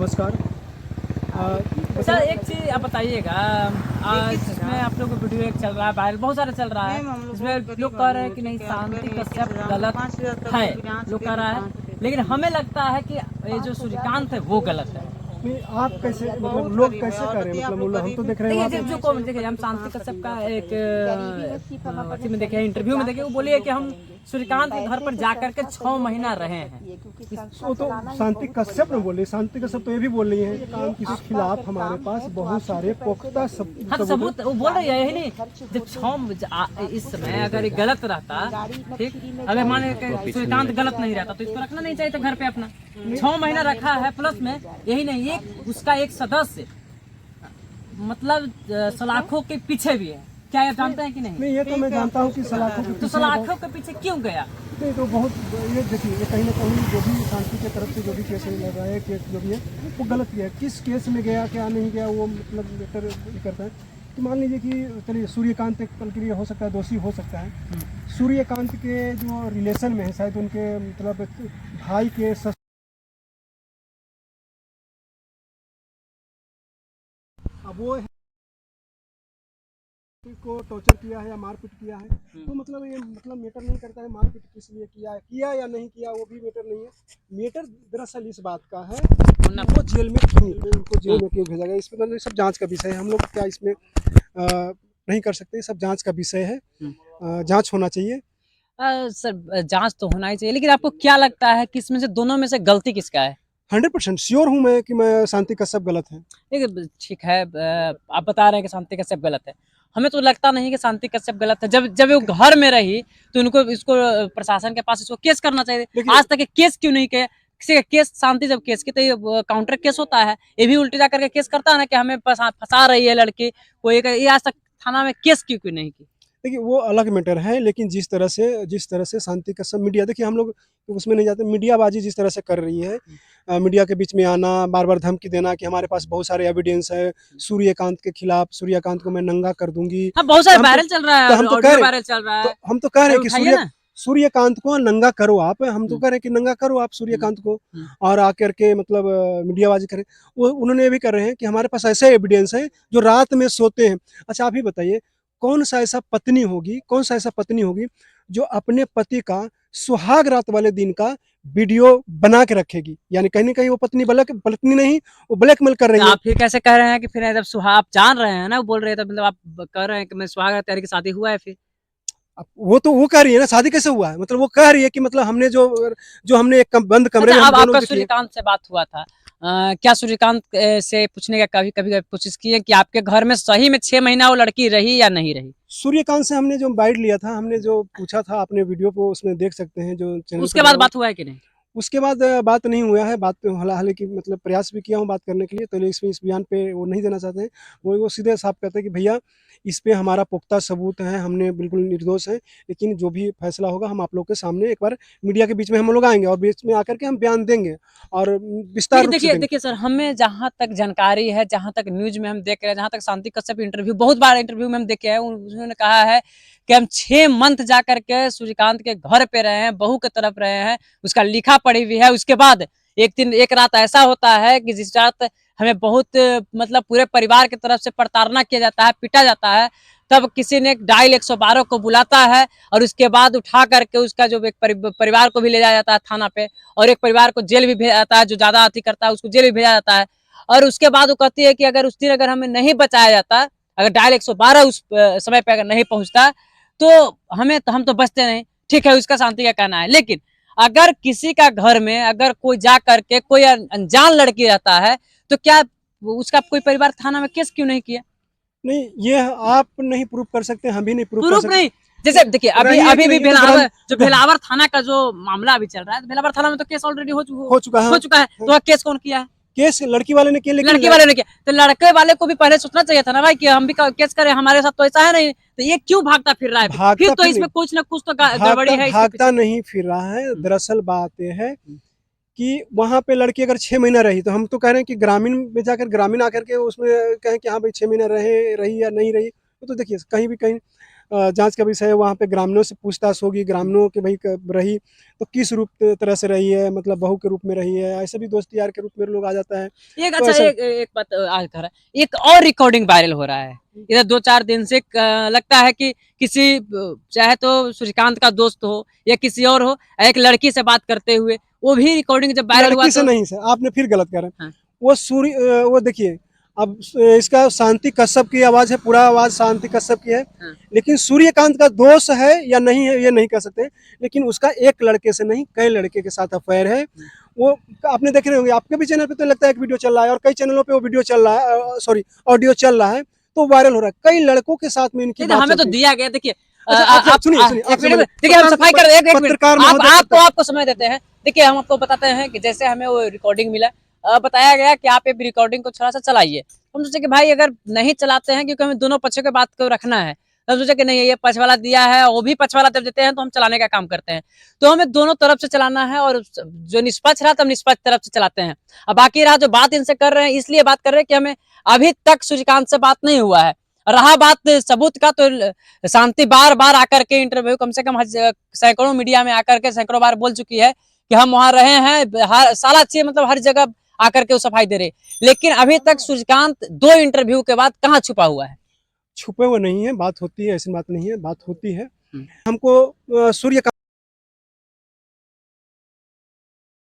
नमस्कार। अच्छा, एक चीज़ आप बताइएगा। आज इसमें आप लोग का वीडियो एक चल रहा है, वायरल बहुत सारा चल रहा है। इसमें लोग कह रहे हैं कि नहीं, शांति कश्यप गलत है, लोग कह रहा है। लेकिन हमें लगता है कि ये जो सूर्यकांत है वो गलत है। नहीं, आप कैसे मतलब लोग कैसे कर रहे हैं, मतलब हम तो देख रहे हैं वहाँ देखिए, पे। जो कॉमेंट देखिए, हम शांति कश्यप का एक अथी में देखे, इंटरव्यू में देखे, वो बोलिए कि हम सूर्यकांत के घर पर जाकर के 6 महीना रहे हैं। वो तो शांति कश्यप ने बोली, शांति कश्यप तो ये भी बोल रही है कि इसके खिलाफ हमारे पास बहुत सारे पुख्ता हाँ, सबूत वो बोल रही है, यही नहीं। जब इस समय अगर ये गलत रहता, ठीक, अगर माने सूर्यकांत गलत नहीं रहता तो इसको रखना नहीं चाहिए था घर पे अपना। 6 महीना रखा है, प्लस में यही नहीं, एक उसका एक सदस्य मतलब सलाखों के पीछे भी है। क्या आप जानते हैं कि नहीं? नहीं, ये तो मैं जानता हूँ कि सलाखों के तो सलाखों के पीछे क्यों गया? नहीं, तो बहुत ये देखिए, ये कहीं ना कहीं जो भी शांति की तरफ से जो भी केस लग रहा है, केस जो भी है वो गलत किया है। किस केस में गया, क्या नहीं गया, वो मतलब बेटर करता है। तो मान लीजिए कि चलिए सूर्यकांत एक पल के लिए हो सकता है दोषी हो सकता है। सूर्यकांत के जो रिलेशन में है, शायद उनके मतलब भाई के अब वो को टॉर्चर किया है या मारपीट किया है, तो मतलब ये मतलब मैटर नहीं करता है मारपीट किस लिए किया या नहीं किया, वो भी मैटर नहीं है। मैटर दरअसल इस बात का है वो जेल में क्यों, उनको जेल में क्यों भेजा गया, इसमें मतलब सब जांच का विषय है। हम लोग क्या इसमें नहीं कर सकते, सब जांच का विषय है। जांच होना चाहिए। सर, जांच तो होना ही चाहिए, लेकिन आपको क्या लगता है कि इसमें से दोनों में से गलती किसका है? 100% श्योर हूँ मैं कि मैं शांति कश्यप गलत है। देखिए, ठीक है, आप बता रहे हैं कि शांति कश्यप गलत है। हमें तो लगता नहीं कि शांति कश्यप गलत है। जब जब वो घर में रही तो इनको इसको प्रशासन के पास इसको केस करना चाहिए। आज तक ये केस क्यों नहीं किया? किसी का केस, शांति जब केस की तो ये काउंटर केस होता है। ये भी उल्टे जा करके केस करता है ना कि हमें फंसा रही है लड़की कोई, ये आज तक थाना में केस क्यों क्यों नहीं की? देखिए, वो अलग मैटर है, लेकिन जिस तरह से शांति कश्यप मीडिया, देखिए हम लोग उसमें नहीं जाते, मीडियाबाजी जिस तरह से कर रही है, मीडिया के बीच में आना, बार बार धमकी देना कि हमारे पास बहुत सारे एविडेंस है सूर्यकांत के खिलाफ, सूर्यकांत को मैं नंगा कर दूंगी। हाँ, बहुत सारे वायरल चल रहा है, ऑडियो वायरल चल रहा है। हम तो कह रहे हैं कि उठाइए ना। सूर्यकांत को नंगा करो आप, हम तो कह रहे हैं कि नंगा करो आप सूर्यकांत को, और आकर के मतलब मीडियाबाजी करें। वो उन्होंने ये भी कर रहे हैं कि हमारे पास ऐसे एविडेंस है जो रात में सोते हैं। अच्छा, आप ही बताइए, कौन सा ऐसा पत्नी होगी जो अपने पति का सुहाग रात वाले दिन का वीडियो बना के रखेगी? यानी कहीं ना कहीं वो पत्नी नहीं, वो ब्लैकमेल कर तो रही है। आप फिर कैसे कह रहे हैं कि फिर जब सुहाग आप जान रहे हैं ना, वो बोल रहे हैं, तो मतलब आप कह रहे हैं कि मैं सुहाग रात की शादी हुआ है फिर? अब वो तो वो कह रही है ना, शादी कैसे हुआ है, मतलब वो कह रही है कि मतलब हमने जो जो हमने एक बंद कमरे अच्छा, में हम अब दोनों आपका देखिए। सूर्यकांत से बात हुआ था, क्या सूर्यकांत से पूछने का कभी कभी कोशिश की है कि आपके घर में सही में 6 महीना वो लड़की रही या नहीं रही? सूर्यकांत से हमने जो बाइट लिया था, हमने जो पूछा था, अपने वीडियो को उसमें देख सकते हैं, जो चैनल पर उसके डला बाद हुआ। बात हुआ है कि नहीं? उसके बाद बात नहीं हुआ है, बात पे हालांकि मतलब प्रयास भी किया हूँ बात करने के लिए, तो इसमें इस बयान पे वो नहीं देना चाहते हैं। वो सीधे साफ कहते हैं कि भैया, इस पे हमारा पुख्ता सबूत है, हमने बिल्कुल निर्दोष हैं, लेकिन जो भी फैसला होगा हम आप लोग के सामने एक बार मीडिया के बीच में हम लोग आएंगे और बीच में आकर के हम बयान देंगे और विस्तार देखिए रूप से देखिए देंगे। देखिए सर, हमें जहाँ तक जानकारी है, जहाँ तक न्यूज में हम देख रहे हैं, जहाँ तक शांति कश्यप इंटरव्यू, बहुत बार इंटरव्यू में हम देखे हैं, उन्होंने कहा है कि हम 6 मंथ जा करके सूर्यकांत के घर पे रहे हैं, बहू की तरफ रहे हैं, उसका लिखा पड़ी हुई है। उसके बाद एक दिन एक रात ऐसा होता है कि जिस रात हमें बहुत मतलब पूरे परिवार की तरफ से प्रताड़ना किया जाता है, पीटा जाता है। तब किसी ने डायल 112 को बुलाता है और उसके बाद उठा करके उसका जो एक परिवार को भी ले जाया जाता है थाना पे, और एक परिवार को जेल भी भेजा जाता है, जो ज्यादा अति करता है उसको जेल भी भेजा जाता है। और उसके बाद वो कहती है कि अगर उस दिन अगर हमें नहीं बचाया जाता, अगर डायल 112 उस समय पे अगर नहीं पहुंचता, तो हम तो बचते नहीं। ठीक है, उसका शांति का कहना है, लेकिन अगर किसी का घर में अगर कोई जा करके कोई अनजान लड़की रहता है, तो क्या उसका कोई परिवार थाना में केस क्यों नहीं किया? नहीं, ये आप नहीं प्रूव कर सकते, हम भी नहीं प्रूव कर प्रूफ सकते। नहीं। जैसे देखिए, अभी रही है अभी कि भी नहीं, ये तो भेलावर, जो भेलावर थाना का जो मामला अभी चल रहा है, भेलावर थाना में तो केस ऑलरेडी हो चुका है। हो चुका है। तो केस कौन किया है? केस लड़की वाले ने किया, लेकिन लड़की वाले ने किया। तो लड़के वाले को भी पहले सोचना चाहिए था ना भाई कि हम भी केस करें, हमारे साथ तो ऐसा है नहीं। तो ये क्यों भागता फिर रहा है? फिर भागता तो फिर नहीं, इसमें कुछ ना कुछ तो गड़बड़ी है इसके भागता पीछे। नहीं फिर रहा है। दरअसल बात यह है कि वहां पे लड़की अगर 6 महीना रही, तो हम तो कह रहे हैं कि ग्रामीण में जाकर, ग्रामीण आकर के उसमें कहें कि हाँ भाई 6 महीना रही या नहीं रही। तो देखिए, कहीं भी कहीं जांच का विषय है, वहाँ पे ग्रामीणों से पूछताछ होगी, ग्रामीणों के भाई रही तो किस रूप तरह से रही है, मतलब बहू के रूप में रही है, ऐसे भी दोस्त यार के रूप में लोग आ जाता है। एक तो अच्छा ऐसा एक बात आज कर रहा है, एक और रिकॉर्डिंग वायरल हो रहा है इधर 2-4 दिन से। लगता है कि किसी चाहे तो सूर्यकांत का दोस्त हो या किसी और हो, एक लड़की से बात करते हुए वो भी रिकॉर्डिंग जब वायरल हुआ लड़की से तो नहीं सर, आपने फिर गलत कह रहे हैं। हाँ, वो देखिए, अब इसका शांति कश्यप की आवाज है, पूरा आवाज शांति कश्यप की है, हाँ। लेकिन सूर्यकांत का दोष है या नहीं है ये नहीं कह सकते, लेकिन उसका एक लड़के से नहीं कई लड़के के साथ अफेयर है। वो आपने देखे रहे होंगे, आपके भी चैनल पे तो लगता है एक वीडियो चल रहा है और कई चैनलों पे वो वीडियो चल रहा है, सॉरी ऑडियो चल रहा है, तो वायरल हो रहा है, कई लड़कों के साथ में इनकी नहीं तो बात हमें तो चलती है। दिया गया, देखिए अच्छा आप सुनिए सुनिए, आप एक मिनट समझिए, देखिए, हम सफाई कर एक मिनट पत्रकार आप महोदय आपको समय देते हैं। देखिए हम आपको बताते हैं कि जैसे हमें वो रिकॉर्डिंग मिला, बताया गया कि आप ये रिकॉर्डिंग को थोड़ा सा चलाइए। हम सोचे कि भाई अगर नहीं चलाते हैं, क्योंकि हमें दोनों पक्षों की बात को रखना है, तो हम सोचे कि नहीं ये पक्ष वाला दिया है, वो भी पक्ष वाला जब देते हैं तो हम चलाने का काम करते हैं। तो हमें दोनों तरफ से चलाना है, और जो निष्पक्ष रहा तो हम निष्पक्ष तरफ से चलाते हैं। अब बाकी रहा जो बात इनसे कर रहे हैं, इसलिए बात कर रहे हैं कि हमें अभी तक सूर्यकांत से बात नहीं हुआ है। रहा बात सबूत का, तो शांति बार बार आकर के इंटरव्यू कम से कम सैकड़ों मीडिया में आकर के सैकड़ों बार बोल चुकी है कि हम वहां रहे हैं, हर साला चाहिए, मतलब हर जगह आकर के वो सफाई दे रहे। लेकिन अभी तक सूर्यकांत 2 इंटरव्यू के बाद कहाँ छुपा हुआ है? छुपे हुए नहीं है, बात होती है, ऐसी बात नहीं है, बात होती है। हमको सूर्यकांत